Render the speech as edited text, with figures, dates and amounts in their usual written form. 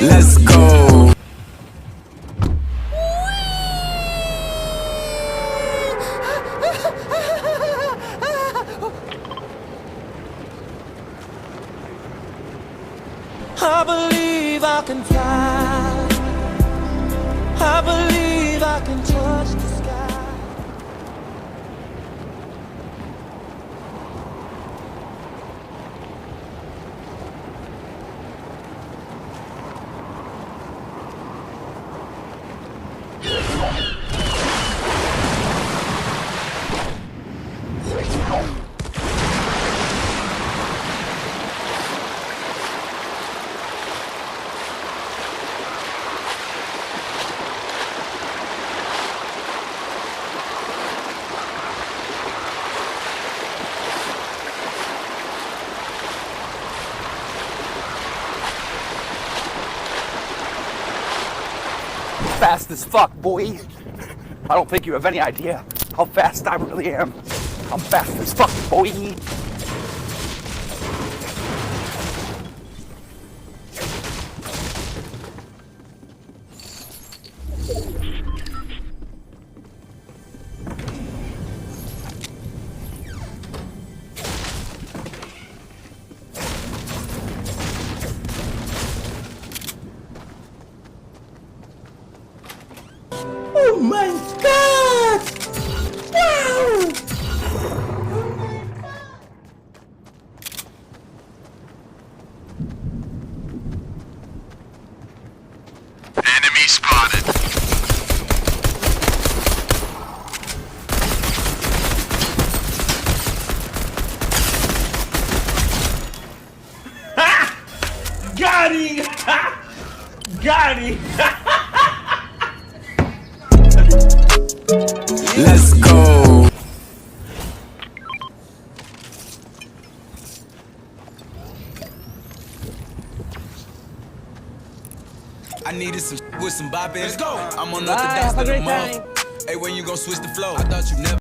Let's go. I believe I can fly. I believe I can touch the sky. Fast as fuck, boy. I don't think you have any idea how fast I really am. I'm fast as fuck, boy. Oh my God! Wow! Enemy spotted. Got him! Got him! Let's go. I needed some with some bop in it. Let's go. I'm on Bye, nothing have a than great a month. time. Hey, when you gon' switch the flow? I thought you never.